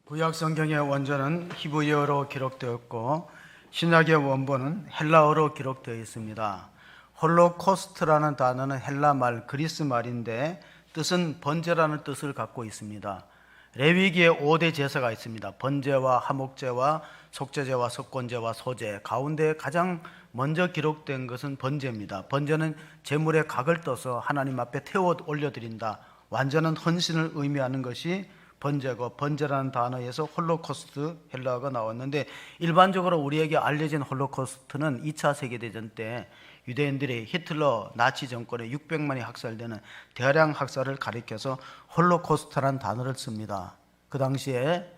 구약 성경의 원전은 히브리어로 기록되었고 신약의 원본은 헬라어로 기록되어 있습니다. 홀로코스트라는 단어는 헬라 말, 그리스 말인데 뜻은 번제라는 뜻을 갖고 있습니다. 레위기에 5대 제사가 있습니다. 번제와 하목제와 속죄제와 석곤제와 소제, 가운데 가장 먼저 기록된 것은 번제입니다. 번제는 제물의 각을 떠서 하나님 앞에 태워 올려드린다, 완전한 헌신을 의미하는 것이 번제고, 번제라는 단어에서 홀로코스트 헬라어가 나왔는데, 일반적으로 우리에게 알려진 홀로코스트는 2차 세계대전 때 유대인들이 히틀러 나치 정권에 600만이 학살되는 대량 학살을 가리켜서 홀로코스트라는 단어를 씁니다. 그 당시에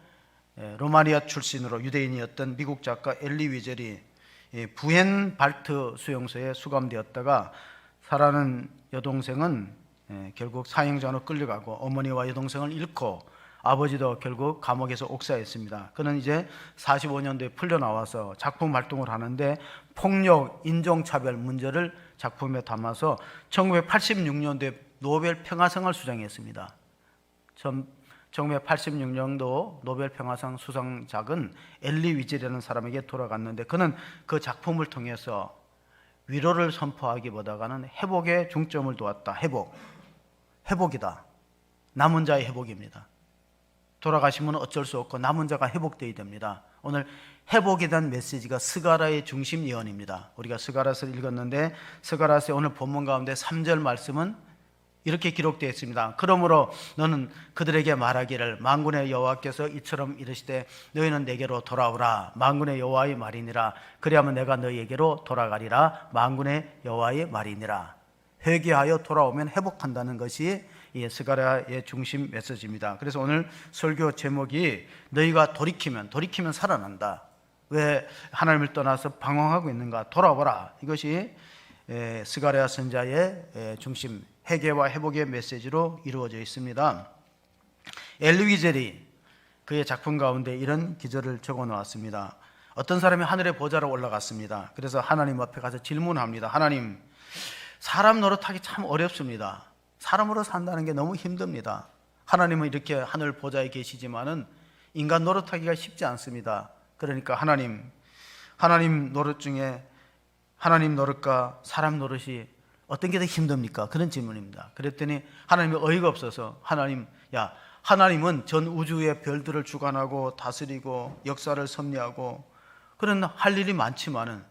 로마니아 출신으로 유대인이었던 미국 작가 엘리 위젤이 부헨발트 수용소에 수감되었다가 살아난 여동생은 결국 사형장으로 끌려가고 어머니와 여동생을 잃고 아버지도 결국 감옥에서 옥사했습니다. 그는 이제 45년도에 풀려나와서 작품 활동을 하는데 폭력, 인종차별 문제를 작품에 담아서 1986년도에 노벨 평화상을 수상했습니다. 1986년도 노벨 평화상 수상작은 엘리 위젤이라는 사람에게 돌아갔는데, 그는 그 작품을 통해서 위로를 선포하기보다는 회복에 중점을 두었다. 회복이다. 남은 자의 회복입니다. 돌아가시면 어쩔 수 없고 남은 자가 회복되어야 됩니다. 오늘 회복에 대한 메시지가 스가랴의 중심 예언입니다. 우리가 스가랴서를 읽었는데 스가랴서의 오늘 본문 가운데 3절 말씀은 이렇게 기록되어 있습니다. 그러므로 너는 그들에게 말하기를, 만군의 여호와께서 이처럼 이르시되 너희는 내게로 돌아오라. 만군의 여호와의 말이니라. 그리하면 내가 너희에게로 돌아가리라. 만군의 여호와의 말이니라. 회개하여 돌아오면 회복한다는 것이 이 스가랴의 중심 메시지입니다. 그래서 오늘 설교 제목이 너희가 돌이키면 살아난다. 왜 하나님을 떠나서 방황하고 있는가? 돌아오라. 이것이 스가랴 선자의 중심, 회개와 회복의 메시지로 이루어져 있습니다. 엘리 위젤이 그의 작품 가운데 이런 기절을 적어 놓았습니다. 어떤 사람이 하늘의 보좌로 올라갔습니다. 그래서 하나님 앞에 가서 질문합니다. 하나님, 사람 노릇하기 참 어렵습니다. 사람으로 산다는 게 너무 힘듭니다. 하나님은 이렇게 하늘 보좌에 계시지만은 인간 노릇하기가 쉽지 않습니다. 그러니까 하나님 노릇 중에 하나님 노릇과 사람 노릇이 어떤 게 더 힘듭니까? 그런 질문입니다. 그랬더니 하나님이 어이가 없어서 하나님은 전 우주의 별들을 주관하고 다스리고 역사를 섭리하고 그런 할 일이 많지만은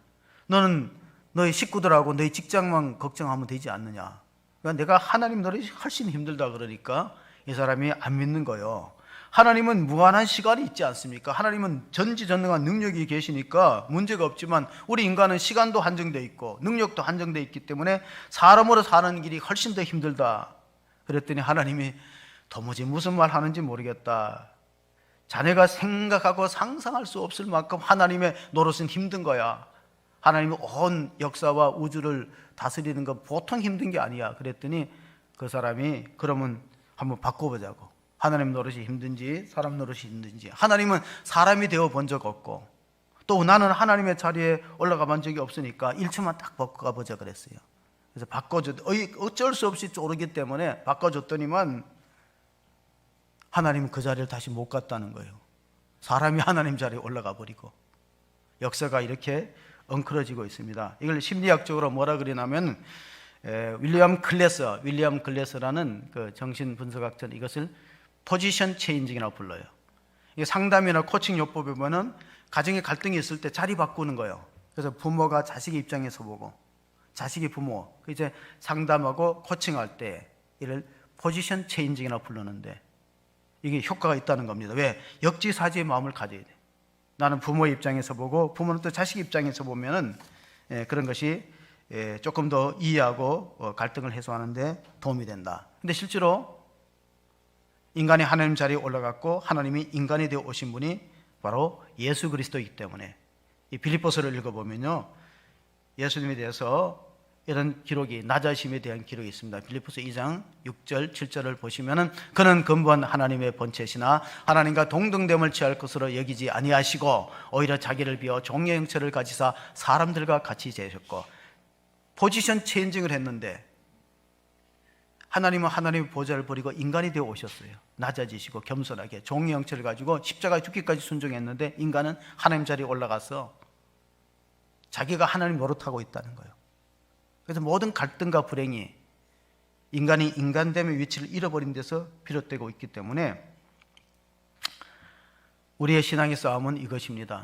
너는 너희 식구들하고 너희 직장만 걱정하면 되지 않느냐? 그러니까 내가 하나님 노릇이 훨씬 힘들다 그러니까 이 사람이 안 믿는 거예요. 하나님은 무한한 시간이 있지 않습니까? 하나님은 전지전능한 능력이 계시니까 문제가 없지만 우리 인간은 시간도 한정되어 있고 능력도 한정되어 있기 때문에 사람으로 사는 길이 훨씬 더 힘들다. 그랬더니 하나님이 도무지 무슨 말 하는지 모르겠다. 자네가 생각하고 상상할 수 없을 만큼 하나님의 노릇은 힘든 거야. 하나님이 온 역사와 우주를 다스리는 건 보통 힘든 게 아니야. 그랬더니 그 사람이 그러면 한번 바꿔보자고. 하나님 노릇이 힘든지 사람 노릇이 힘든지. 하나님은 사람이 되어 본 적 없고 또 나는 하나님의 자리에 올라가 본 적이 없으니까 1초만 딱 바꿔보자 그랬어요. 그래서 어쩔 수 없이 쪼르기 때문에 바꿔줬더니만 하나님은 그 자리를 다시 못 갔다는 거예요. 사람이 하나님 자리에 올라가 버리고. 역사가 이렇게 엉클어지고 있습니다. 이걸 심리학적으로 뭐라 그러냐면 윌리엄 클래서라는 그 정신분석학자는 이것을 포지션 체인징이라고 불러요. 이게 상담이나 코칭 요법에 보면 가정에 갈등이 있을 때 자리 바꾸는 거예요. 그래서 부모가 자식의 입장에서 보고 자식이 부모 이제 상담하고 코칭할 때 이를 포지션 체인징이라고 부르는데 이게 효과가 있다는 겁니다. 왜? 역지사지의 마음을 가져야 돼. 나는 부모의 입장에서 보고 부모는 또 자식 입장에서 보면은 그런 것이 조금 더 이해하고 갈등을 해소하는 데 도움이 된다. 근데 실제로 인간이 하나님 자리에 올라갔고 하나님이 인간이 되어 오신 분이 바로 예수 그리스도이기 때문에 이 빌립보서를 읽어보면요, 예수님에 대해서 이런 기록이, 낮아심에 대한 기록이 있습니다. 빌립보서 2장 6절 7절을 보시면은 그는 근본 하나님의 본체시나 하나님과 동등됨을 취할 것으로 여기지 아니하시고 오히려 자기를 비워 종의 형체를 가지사 사람들과 같이 재셨고. 포지션 체인징을 했는데 하나님은 하나님의 보좌를 버리고 인간이 되어 오셨어요. 낮아지시고 겸손하게 종의 형체를 가지고 십자가에 죽기까지 순종했는데 인간은 하나님 자리에 올라가서 자기가 하나님 노릇하고 있다는 거예요. 그래서 모든 갈등과 불행이 인간이 인간됨의 위치를 잃어버린 데서 비롯되고 있기 때문에 우리의 신앙의 싸움은 이것입니다.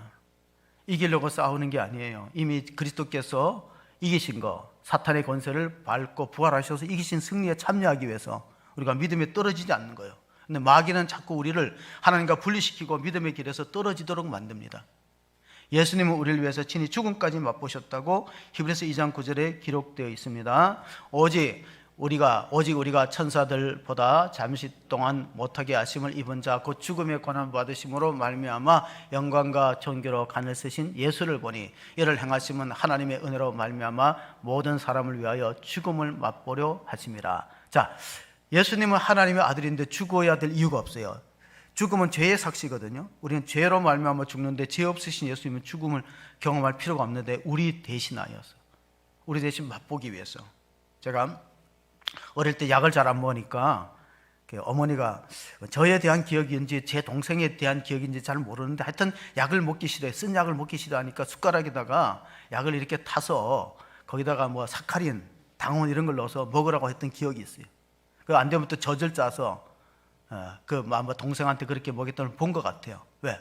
이기려고 싸우는 게 아니에요. 이미 그리스도께서 이기신 거, 사탄의 권세를 밟고 부활하셔서 이기신 승리에 참여하기 위해서 우리가 믿음에 떨어지지 않는 거예요. 근데 마귀는 자꾸 우리를 하나님과 분리시키고 믿음의 길에서 떨어지도록 만듭니다. 예수님은 우리를 위해서 친히 죽음까지 맛보셨다고 히브리서 2장 9절에 기록되어 있습니다. 오직 우리가 천사들보다 잠시 동안 못하게 하심을 입은 자 곧 죽음의 고난 받으심으로 말미암아 영광과 존귀로 간을 쓰신 예수를 보니 이를 행하심은 하나님의 은혜로 말미암아 모든 사람을 위하여 죽음을 맛보려 하심이라. 자, 예수님은 하나님의 아들인데 죽어야 될 이유가 없어요. 죽음은 죄의 삭시거든요. 우리는 죄로 말미암아 죽는데 죄 없으신 예수님은 죽음을 경험할 필요가 없는데 우리 대신하여서, 우리 대신 맛보기 위해서. 제가 어릴 때 약을 잘 안 먹으니까 어머니가 저에 대한 기억인지 제 동생에 대한 기억인지 잘 모르는데 하여튼 약을 먹기 싫어해. 쓴 약을 먹기 싫어하니까 숟가락에다가 약을 이렇게 타서 거기다가 뭐 사카린, 당원 이런 걸 넣어서 먹으라고 했던 기억이 있어요. 그 안 되면 또 젖을 짜서 아마 동생한테 그렇게 먹였던 걸 본 것 같아요. 왜?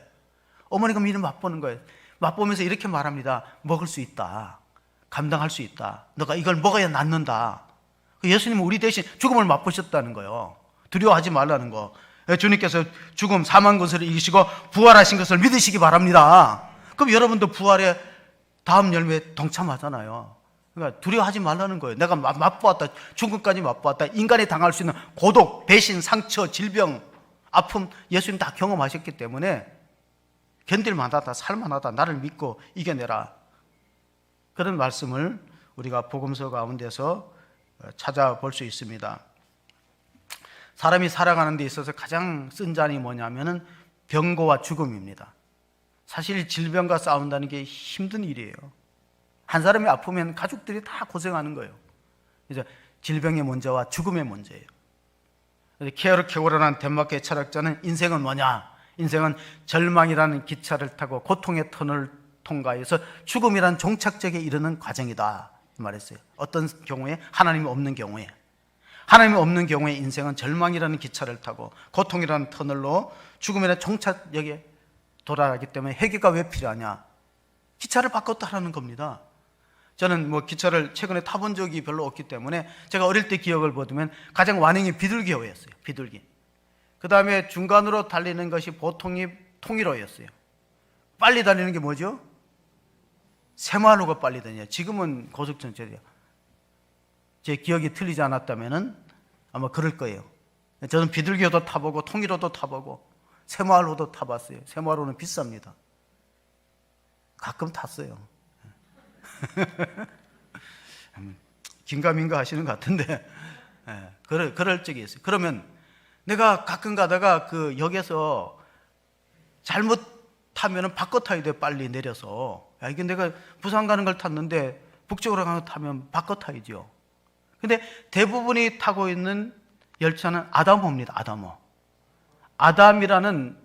어머니가 미리 맛보는 거예요. 맛보면서 이렇게 말합니다. 먹을 수 있다. 감당할 수 있다. 너가 이걸 먹어야 낫는다. 예수님은 우리 대신 죽음을 맛보셨다는 거예요. 두려워하지 말라는 거. 주님께서 죽음, 사망 것을 이기시고 부활하신 것을 믿으시기 바랍니다. 그럼 여러분도 부활의 다음 열매에 동참하잖아요. 그러니까 두려워하지 말라는 거예요. 내가 맛보았다. 죽음까지 맛보았다. 인간이 당할 수 있는 고독, 배신, 상처, 질병, 아픔 예수님 다 경험하셨기 때문에 견딜만하다, 살만하다, 나를 믿고 이겨내라. 그런 말씀을 우리가 복음서 가운데서 찾아볼 수 있습니다. 사람이 살아가는 데 있어서 가장 쓴 잔이 뭐냐면은 병고와 죽음입니다. 사실 질병과 싸운다는 게 힘든 일이에요. 한 사람이 아프면 가족들이 다 고생하는 거예요. 그래서 질병의 문제와 죽음의 문제예요. 케어르 케고라는 덴마크의 철학자는 인생은 뭐냐? 인생은 절망이라는 기차를 타고 고통의 터널을 통과해서 죽음이란 종착역에 이르는 과정이다 말했어요. 어떤 경우에? 하나님이 없는 경우에. 하나님이 없는 경우에 인생은 절망이라는 기차를 타고 고통이라는 터널로 죽음이라는 종착역에 돌아가기 때문에 회개가 왜 필요하냐? 기차를 바꿨다라는 겁니다. 저는 기차를 최근에 타본 적이 별로 없기 때문에 제가 어릴 때 기억을 보면 가장 완행이 비둘기호였어요. 비둘기. 그 다음에 중간으로 달리는 것이 보통이 통일호였어요. 빨리 달리는 게 뭐죠? 새마을호가 빨리 다녀요. 지금은 고속전철이에요. 제 기억이 틀리지 않았다면 아마 그럴 거예요. 저는 비둘기호도 타보고 통일호도 타보고 새마을호도 타봤어요. 새마을호는 비쌉니다. 가끔 탔어요. 긴가민가 하시는 것 같은데 그럴 적이 있어요. 그러면 내가 가끔 가다가 그 역에서 잘못 타면은 바꿔 타야 돼. 빨리 내려서. 이게 내가 부산 가는 걸 탔는데 북쪽으로 가는 걸 타면 바꿔 타야죠. 근데 대부분이 타고 있는 열차는 아담호입니다. 아담호. 아담이라는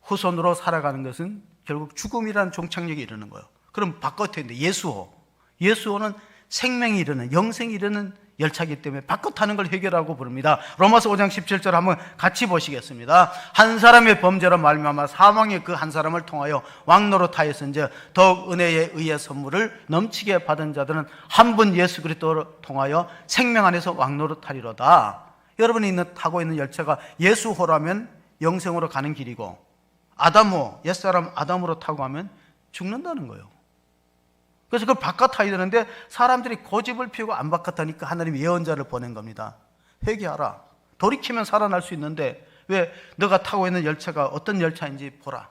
후손으로 살아가는 것은 결국 죽음이라는 종착역에 이르는 거예요. 그럼 바꿔 타야 돼. 예수호. 예수호는 생명이 이르는, 영생이 이르는 열차이기 때문에 바꿔 타는 걸 회개라고 부릅니다. 로마서 5장 17절 한번 같이 보시겠습니다. 한 사람의 범죄로 말미암아 사망의 그 한 사람을 통하여 왕노릇하였은즉 더욱 은혜에 의해 선물을 넘치게 받은 자들은 한 분 예수 그리스도를 통하여 생명 안에서 왕노릇하리로다. 여러분이 타고 있는 열차가 예수호라면 영생으로 가는 길이고 아담호, 옛사람 아담으로 타고 가면 죽는다는 거예요. 그래서 그걸 바꿔 타야 되는데 사람들이 고집을 피우고 안 바꿔 타니까 하나님이 예언자를 보낸 겁니다. 회개하라. 돌이키면 살아날 수 있는데 왜 너가 타고 있는 열차가 어떤 열차인지 보라.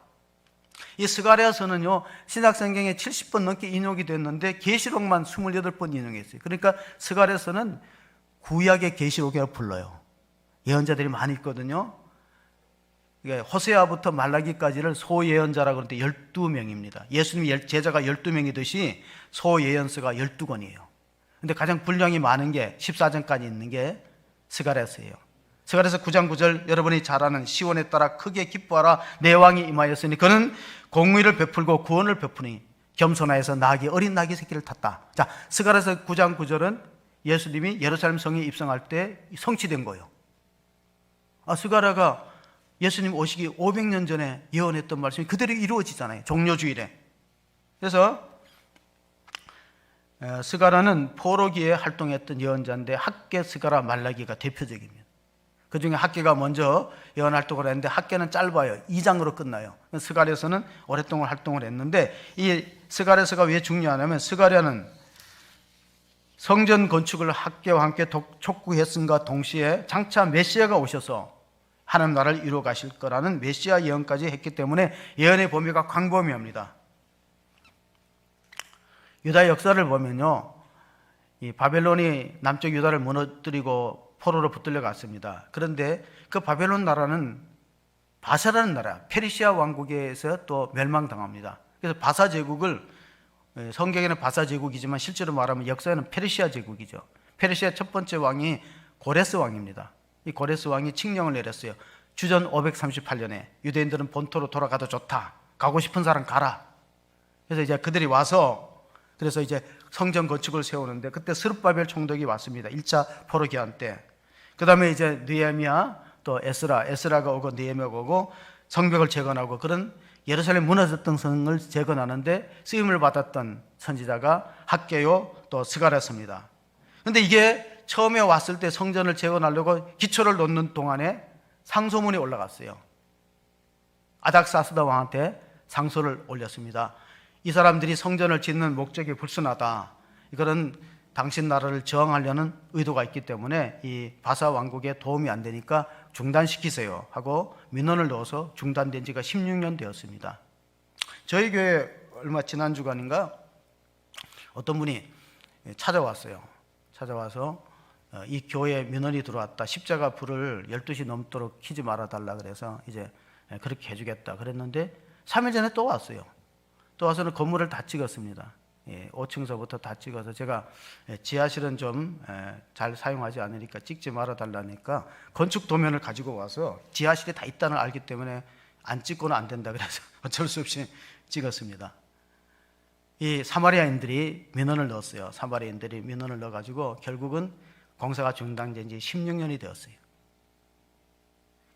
이 스가랴서는요 신약성경에 70번 넘게 인용이 됐는데 계시록만 28번 인용했어요. 그러니까 스가랴서는 구약의 계시록이라고 불러요. 예언자들이 많이 있거든요. 호세아부터 말라기까지를 소예언자라고 그러는데 12명입니다. 예수님 제자가 12명이듯이 소예언서가 12권이에요. 근데 가장 분량이 많은 게 14장까지 있는 게 스가랴서예요. 스가랴서 9장 9절, 여러분이 잘 아는 시온에 따라 크게 기뻐하라 내 왕이 임하였으니 그는 공의를 베풀고 구원을 베푸니 겸손하여서 어린 나귀 새끼를 탔다. 자, 스가랴서 9장 9절은 예수님이 예루살렘 성에 입성할 때 성취된 거예요. 스가랴가 예수님 오시기 500년 전에 예언했던 말씀이 그대로 이루어지잖아요. 종려주일에. 그래서 스가랴는 포로기에 활동했던 예언자인데 학개, 스가랴, 말라기가 대표적입니다. 그 중에 학개가 먼저 예언 활동을 했는데 학개는 짧아요. 2장으로 끝나요. 스가랴서는 오랫동안 활동을 했는데 이 스가랴서가 왜 중요하냐면 스가랴는 성전 건축을 학개와 함께 촉구했음과 동시에 장차 메시아가 오셔서 하나님 나라를 이루어 가실 거라는 메시아 예언까지 했기 때문에 예언의 범위가 광범위합니다. 유다 역사를 보면요, 이 바벨론이 남쪽 유다를 무너뜨리고 포로로 붙들려 갔습니다. 그런데 그 바벨론 나라는 바사라는 나라, 페르시아 왕국에서 또 멸망당합니다. 그래서 바사 제국을, 성경에는 바사 제국이지만 실제로 말하면 역사에는 페르시아 제국이죠. 페르시아 첫 번째 왕이 고레스 왕입니다. 이 고레스 왕이 칙령을 내렸어요. 주전 538년에 유대인들은 본토로 돌아가도 좋다. 가고 싶은 사람 가라. 그래서 이제 그들이 와서 그래서 이제 성전 건축을 세우는데 그때 스룹바벨 총독이 왔습니다. 1차 포로 기한 때. 그 다음에 이제 느헤미야 또 에스라가 오고 느헤미야가 오고 성벽을 재건하고 그런 예루살렘 무너졌던 성을 재건하는데 쓰임을 받았던 선지자가 학개요 또 스가랴서입니다. 그런데 이게 처음에 왔을 때 성전을 재건하려고 기초를 놓는 동안에 상소문이 올라갔어요. 아닥사스다 왕한테 상소를 올렸습니다. 이 사람들이 성전을 짓는 목적이 불순하다. 이거는 당신 나라를 저항하려는 의도가 있기 때문에 이 바사 왕국에 도움이 안 되니까 중단시키세요 하고 민원을 넣어서 중단된 지가 16년 되었습니다. 저희 교회 얼마 지난 주간인가 어떤 분이 찾아왔어요. 찾아와서 이 교회에 민원이 들어왔다. 십자가 불을 12시 넘도록 켜지 말아달라 그래서 이제 그렇게 해주겠다 그랬는데 3일 전에 또 왔어요. 또 와서는 건물을 다 찍었습니다. 5층서부터 다 찍어서 제가 지하실은 좀 잘 사용하지 않으니까 찍지 말아달라니까 건축 도면을 가지고 와서 지하실에 다 있다는 걸 알기 때문에 안 찍고는 안 된다 그래서 어쩔 수 없이 찍었습니다. 이 사마리아인들이 민원을 넣었어요. 사마리아인들이 민원을 넣어가지고 결국은 공사가 중단된 지 16년이 되었어요.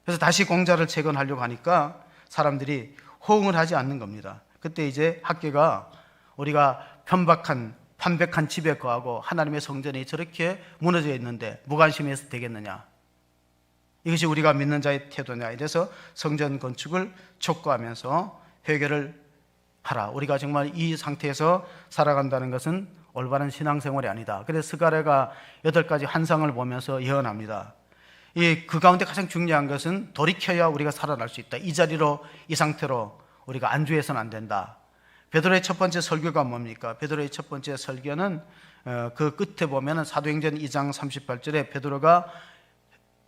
그래서 다시 공자를 재건하려고 하니까 사람들이 호응을 하지 않는 겁니다. 그때 이제 학개가 우리가 편백한 집에 거하고 하나님의 성전이 저렇게 무너져 있는데 무관심해서 되겠느냐. 이것이 우리가 믿는 자의 태도냐. 이래서 성전 건축을 촉구하면서 회개를 하라. 우리가 정말 이 상태에서 살아간다는 것은 올바른 신앙생활이 아니다. 그래서 스가랴가 8가지 환상을 보면서 예언합니다. 그 가운데 가장 중요한 것은 돌이켜야 우리가 살아날 수 있다. 이 자리로 이 상태로 우리가 안주해서는 안 된다. 베드로의 첫 번째 설교가 뭡니까? 베드로의 첫 번째 설교는 그 끝에 보면 사도행전 2장 38절에 베드로가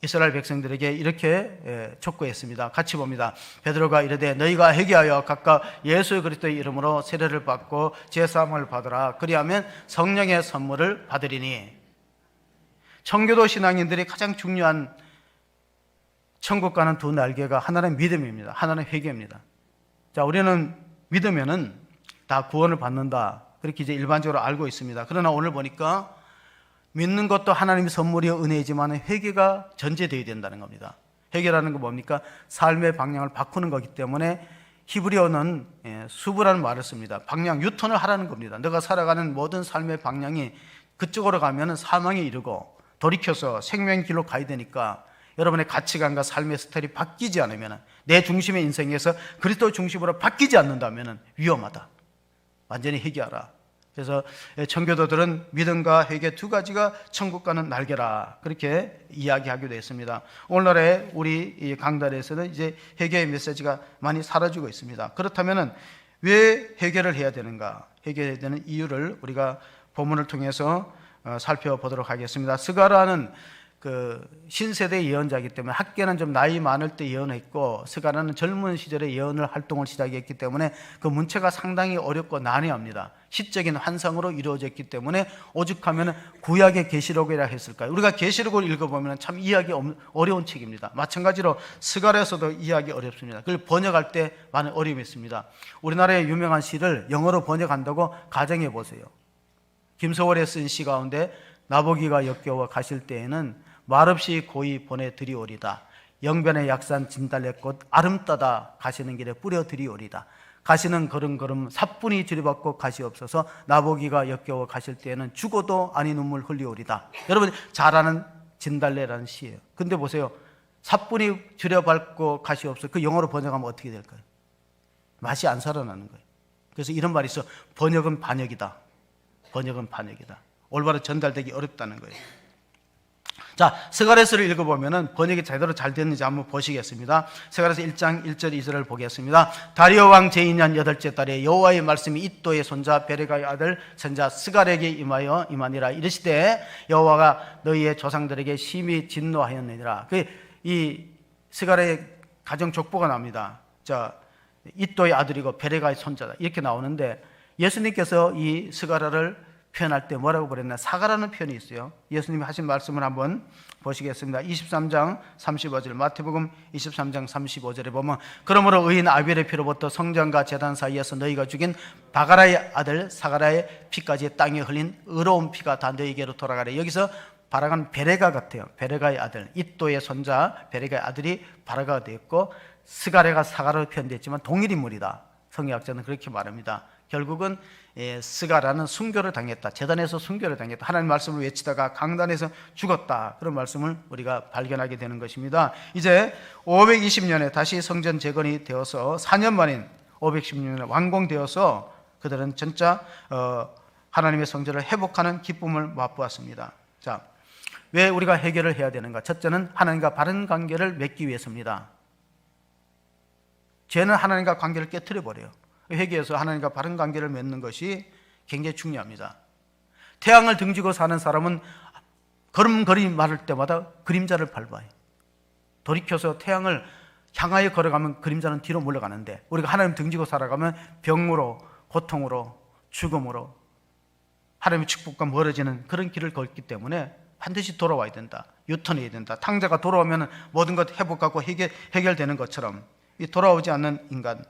이스라엘 백성들에게 이렇게 촉구했습니다. 같이 봅니다. 베드로가 이르되 너희가 회개하여 각각 예수 그리스도의 이름으로 세례를 받고 제사함을 받으라. 그리하면 성령의 선물을 받으리니. 청교도 신앙인들이 가장 중요한 천국 가는 두 날개가 하나는 믿음입니다. 하나는 회개입니다. 자, 우리는 믿으면은 다 구원을 받는다. 그렇게 이제 일반적으로 알고 있습니다. 그러나 오늘 보니까 믿는 것도 하나님의 선물이요 은혜이지만 회개가 전제되어야 된다는 겁니다. 회개라는 건 뭡니까? 삶의 방향을 바꾸는 거기 때문에 히브리어는 수부라는 말을 씁니다. 방향, 유턴을 하라는 겁니다. 너가 살아가는 모든 삶의 방향이 그쪽으로 가면 사망에 이르고 돌이켜서 생명의 길로 가야 되니까 여러분의 가치관과 삶의 스타일이 바뀌지 않으면 내 중심의 인생에서 그리스도 중심으로 바뀌지 않는다면 위험하다. 완전히 회개하라. 그래서 청교도들은 믿음과 회개 두 가지가 천국 가는 날개라 그렇게 이야기하기도 했습니다. 오늘날의 우리 이 강단에서는 이제 회개의 메시지가 많이 사라지고 있습니다. 그렇다면 왜 회개를 해야 되는가? 회개해야 되는 이유를 우리가 본문을 통해서 살펴보도록 하겠습니다. 스가랴는 그 신세대 예언자이기 때문에 학계는 좀 나이 많을 때 예언했고 스가랴는 젊은 시절에 예언을 활동을 시작했기 때문에 그 문체가 상당히 어렵고 난해합니다. 시적인 환상으로 이루어졌기 때문에 오죽하면 구약의 계시록이라 했을까요? 우리가 계시록을 읽어보면 참 이해하기 어려운 책입니다. 마찬가지로 스가랴서도 이해하기 어렵습니다. 그걸 번역할 때 많은 어려움이 있습니다. 우리나라의 유명한 시를 영어로 번역한다고 가정해 보세요. 김소월에 쓴 시 가운데 나보기가 역겨워 가실 때에는 말없이 고이 보내드리오리다. 영변의 약산 진달래꽃 아름다다 가시는 길에 뿌려드리오리다. 가시는 걸음걸음 사뿐히 들이받고 가시옵소서. 나보기가 역겨워 가실 때에는 죽어도 아니 눈물 흘리오리다. 여러분 잘 아는 진달래라는 시예요. 근데 보세요. 사뿐히 들여밟고 가시옵소서. 그 영어로 번역하면 어떻게 될까요? 맛이 안 살아나는 거예요. 그래서 이런 말이 있어. 번역은 반역이다. 번역은 반역이다. 올바로 전달되기 어렵다는 거예요. 자, 스가랴서를 읽어보면 번역이 제대로 잘 됐는지 한번 보시겠습니다. 스가랴서 1장 1절 2절을 보겠습니다. 다리오 왕 제2년 8째 달에 여호와의 말씀이 이도의 손자 베레가의 아들 선자 스가랴에게 임하니라. 이르시되 여호와가 너희의 조상들에게 심히 진노하였느니라. 이 스가랴의 가정 족보가 납니다. 자, 이도의 아들이고 베레가의 손자다 이렇게 나오는데 예수님께서 이 스가랴를 표현할 때 뭐라고 그랬나? 사가라는 표현이 있어요. 예수님이 하신 말씀을 한번 보시겠습니다. 23장 35절 마태복음 23장 35절에 보면 그러므로 의인 아벨의 피로부터 성전과 제단 사이에서 너희가 죽인 바가라의 아들 사가라의 피까지 땅에 흘린 의로운 피가 다 너희에게로 돌아가래. 여기서 바라가는 베레가 같아요. 베레가의 아들 이또의 손자 베레가의 아들이 바라가가 되었고 스가랴가 사가라로 표현됐지만 동일 인물이다. 성경학자는 그렇게 말합니다. 결국은 스가랴는 순교를 당했다. 제단에서 순교를 당했다. 하나님 말씀을 외치다가 강단에서 죽었다. 그런 말씀을 우리가 발견하게 되는 것입니다. 이제 520년에 다시 성전 재건이 되어서 4년 만인 516년에 완공되어서 그들은 진짜 하나님의 성전을 회복하는 기쁨을 맛보았습니다. 자, 왜 우리가 해결을 해야 되는가? 첫째는 하나님과 바른 관계를 맺기 위해서입니다. 죄는 하나님과 관계를 깨트려 버려요. 회개해서 하나님과 바른 관계를 맺는 것이 굉장히 중요합니다. 태양을 등지고 사는 사람은 걸음걸이 말할 때마다 그림자를 밟아요. 돌이켜서 태양을 향하여 걸어가면 그림자는 뒤로 물러가는데 우리가 하나님 등지고 살아가면 병으로, 고통으로, 죽음으로 하나님의 축복과 멀어지는 그런 길을 걷기 때문에 반드시 돌아와야 된다. 유턴해야 된다. 탕자가 돌아오면 모든 것 회복하고 해결되는 것처럼 이 돌아오지 않는 인간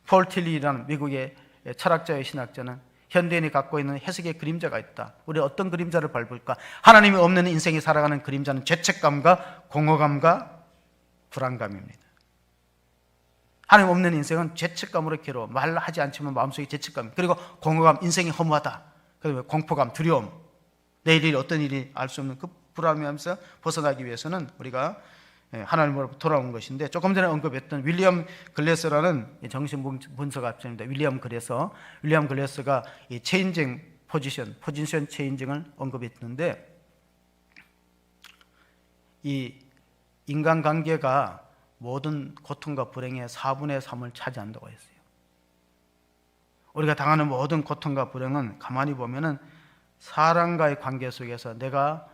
폴 틸리라는 미국의 철학자의 신학자는 현대인이 갖고 있는 해석의 그림자가 있다. 우리 어떤 그림자를 밟을까? 하나님이 없는 인생이 살아가는 그림자는 죄책감과 공허감과 불안감입니다. 하나님 없는 인생은 죄책감으로 괴로워. 말하지 않지만 마음속에 죄책감 그리고 공허감, 인생이 허무하다. 그리고 공포감, 두려움, 내일 일이 어떤 일이 알 수 없는 그 불안함에서 벗어나기 위해서는 우리가 하나님으로부터 돌아온 것인데 조금 전에 언급했던 윌리엄 글래서라는 정신분석학자입니다. 윌리엄 글래서가 이 체인징 포지션 체인징을 언급했는데 이 인간관계가 모든 고통과 불행의 4분의 3을 차지한다고 했어요. 우리가 당하는 모든 고통과 불행은 가만히 보면은 사람과의 관계 속에서 내가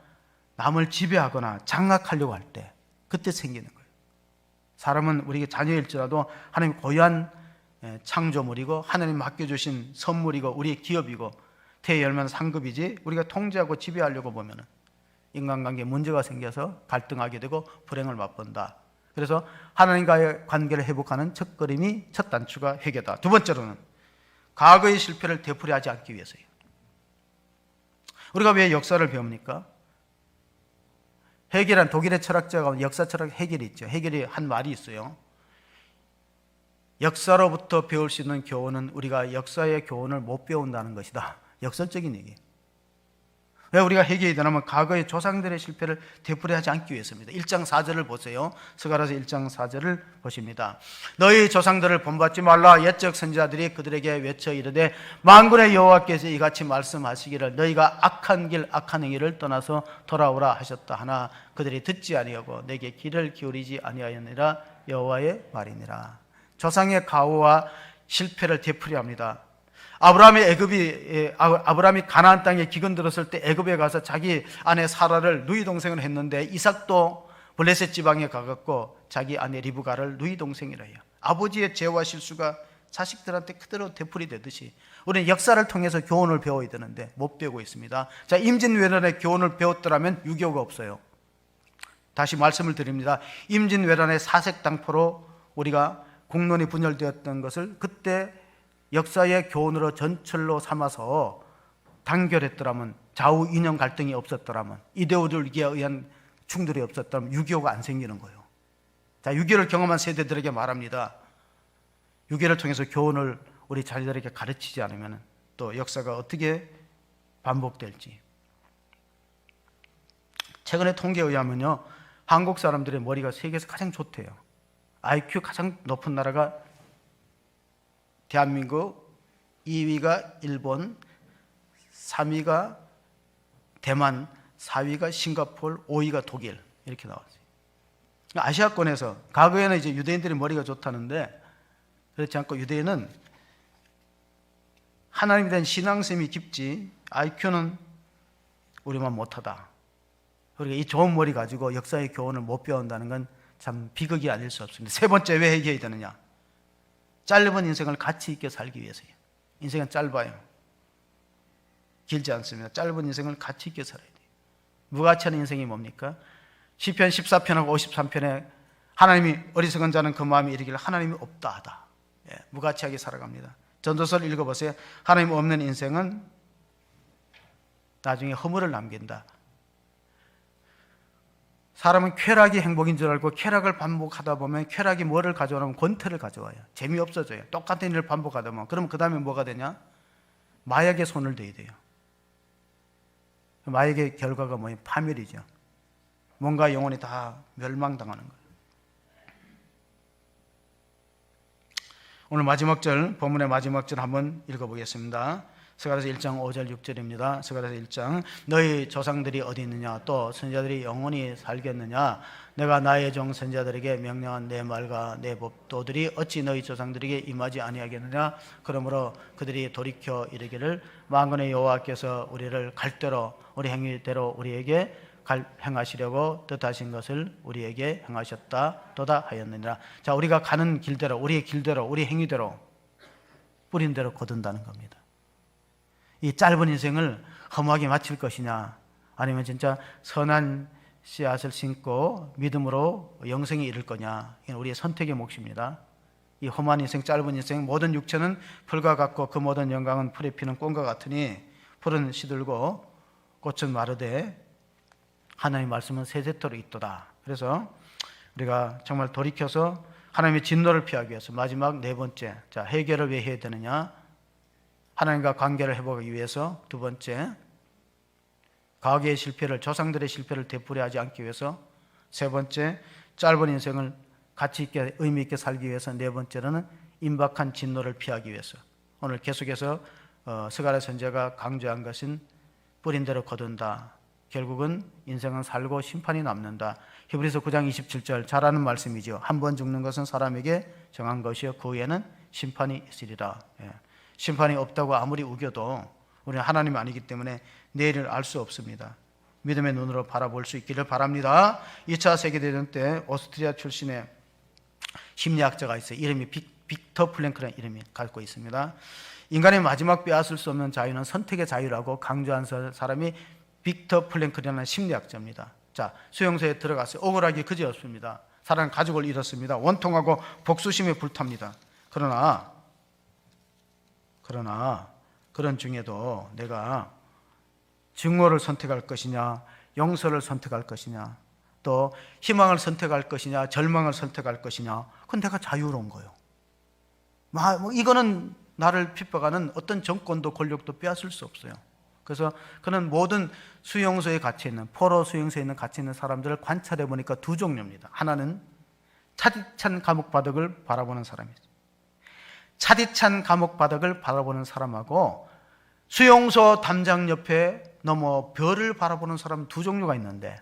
남을 지배하거나 장악하려고 할 때 그때 생기는 거예요. 사람은 우리가 자녀일지라도 하나님 고유한 창조물이고 하나님 맡겨주신 선물이고 우리의 기업이고 태에 열면 상급이지 우리가 통제하고 지배하려고 보면 인간관계에 문제가 생겨서 갈등하게 되고 불행을 맛본다. 그래서 하나님과의 관계를 회복하는 첫걸음이 첫 단추가 회개다. 두 번째로는 과거의 실패를 되풀이하지 않기 위해서예요. 우리가 왜 역사를 배웁니까? 헤겔은 독일의 철학자가 역사 철학 헤겔이 있죠. 헤겔이 한 말이 있어요. 역사로부터 배울 수 있는 교훈은 우리가 역사의 교훈을 못 배운다는 것이다. 역설적인 얘기예요. 왜 우리가 회개해야 되냐면 과거의 조상들의 실패를 되풀이하지 않기 위해서입니다. 1장 4절을 보세요. 스가랴서 1장 4절을 보십니다. 너희 조상들을 본받지 말라. 옛적 선지자들이 그들에게 외쳐 이르되 만군의 여호와께서 이같이 말씀하시기를 너희가 악한 길 악한 행위를 떠나서 돌아오라 하셨다 하나 그들이 듣지 아니하고 내게 귀를 기울이지 아니하였느니라 여호와의 말이니라. 조상의 가오와 실패를 되풀이합니다. 아브라함이 가나안 땅에 기근 들었을 때 애굽에 가서 자기 아내 사라를 누이 동생을 했는데 이삭도 블레셋 지방에 가갖고 자기 아내 리브가를 누이 동생이라 해요. 아버지의 죄와 실수가 자식들한테 그대로 되풀이 되듯이 우리는 역사를 통해서 교훈을 배워야 되는데 못 배우고 있습니다. 자, 임진왜란의 교훈을 배웠더라면 6.25가 없어요. 다시 말씀을 드립니다. 임진왜란의 사색당포로 우리가 국론이 분열되었던 것을 그때 역사의 교훈으로 전철로 삼아서 단결했더라면, 좌우 이념 갈등이 없었더라면, 이데올로기에 의한 충돌이 없었다면 6.25가 안 생기는 거예요. 자, 6.25를 경험한 세대들에게 말합니다. 6.25를 통해서 교훈을 우리 자녀들에게 가르치지 않으면 또 역사가 어떻게 반복될지. 최근에 통계에 의하면요, 한국 사람들의 머리가 세계에서 가장 좋대요. IQ 가장 높은 나라가 대한민국, 2위가 일본, 3위가 대만, 4위가 싱가포르, 5위가 독일, 이렇게 나왔어요. 아시아권에서 과거에는 이제 유대인들이 머리가 좋다는데 그렇지 않고 유대인은 하나님에 대한 신앙심이 깊지 IQ는 우리만 못하다. 그러니까 이 좋은 머리 가지고 역사의 교훈을 못 배운다는 건 참 비극이 아닐 수 없습니다. 세 번째, 왜 회개해야 되느냐? 짧은 인생을 가치 있게 살기 위해서요. 인생은 짧아요. 길지 않습니다. 짧은 인생을 가치 있게 살아야 돼요. 무가치한 인생이 뭡니까? 시편 14편하고 53편에 하나님이 어리석은 자는 그 마음이 이르기를 하나님이 없다 하다. 예, 무가치하게 살아갑니다. 전도서를 읽어보세요. 하나님 없는 인생은 나중에 허물을 남긴다. 사람은 쾌락이 행복인 줄 알고 쾌락을 반복하다 보면 쾌락이 뭐를 가져오냐면 권태를 가져와요. 재미없어져요. 똑같은 일을 반복하다 보면. 그럼 그 다음에 뭐가 되냐? 마약에 손을 대야 돼요. 마약의 결과가 뭐예요? 파멸이죠. 뭔가 영혼이 다 멸망당하는 거예요. 오늘 마지막 절, 본문의 마지막 절 한번 읽어보겠습니다. 스가랴서 1장 5절 6절입니다. 스가랴서 1장 너희 조상들이 어디 있느냐? 또 선지자들이 영원히 살겠느냐? 내가 나의 종 선지자들에게 명령한 내 말과 내 법도들이 어찌 너희 조상들에게 임하지 아니하겠느냐? 그러므로 그들이 돌이켜 이르기를 만군의 여호와께서 우리를 갈대로 우리 행위대로 우리에게 행하시려고 뜻하신 것을 우리에게 행하셨다 도다 하였느니라. 자, 우리가 가는 길대로, 우리의 길대로, 우리 행위대로 뿌린 대로 거둔다는 겁니다. 이 짧은 인생을 허무하게 마칠 것이냐, 아니면 진짜 선한 씨앗을 심고 믿음으로 영생에 이를 거냐, 이건 우리의 선택의 몫입니다. 이 험한 인생, 짧은 인생, 모든 육체는 풀과 같고 그 모든 영광은 풀에 피는 꽃과 같으니 풀은 시들고 꽃은 마르되 하나님의 말씀은 세세토록 있도다. 그래서 우리가 정말 돌이켜서 하나님의 진노를 피하기 위해서 마지막 네 번째, 자, 해결을 왜 해야 되느냐? 하나님과 관계를 회복하기 위해서. 두 번째, 과거의 실패를, 조상들의 실패를 되풀이하지 않기 위해서. 세 번째, 짧은 인생을 가치 있게 의미 있게 살기 위해서. 네 번째로는 임박한 진노를 피하기 위해서. 오늘 계속해서 스가랴 선지자가 강조한 것은 뿌린 대로 거둔다. 결국은 인생은 살고 심판이 남는다. 히브리서 9장 27절 잘 아는 말씀이죠. 한 번 죽는 것은 사람에게 정한 것이요 그 후에는 심판이 있으리라. 심판이 없다고 아무리 우겨도 우리는 하나님이 아니기 때문에 내일을 알 수 없습니다. 믿음의 눈으로 바라볼 수 있기를 바랍니다. 2차 세계대전 때 오스트리아 출신의 심리학자가 있어요. 이름이 빅터 플랭크라는 이름이 갖고 있습니다. 인간의 마지막 빼앗을 수 없는 자유는 선택의 자유라고 강조한 사람이 빅터 플랭크라는 심리학자입니다. 자, 수용소에 들어갔어요. 억울하기 그지없습니다. 사랑 가족을 잃었습니다. 원통하고 복수심에 불탑니다. 그러나 그런 중에도 내가 증오를 선택할 것이냐, 용서를 선택할 것이냐, 또 희망을 선택할 것이냐, 절망을 선택할 것이냐, 그건 내가 자유로운 거예요. 이거는 나를 핍박하는 어떤 정권도 권력도 빼앗을 수 없어요. 그래서 그는 모든 수용소에 갇혀 있는, 포로 수용소에 있는 갇혀 있는 사람들을 관찰해 보니까 두 종류입니다. 하나는 차디찬 감옥 바닥을 바라보는 사람이죠. 차디찬 감옥 바닥을 바라보는 사람하고 수용소 담장 옆에 넘어 별을 바라보는 사람, 두 종류가 있는데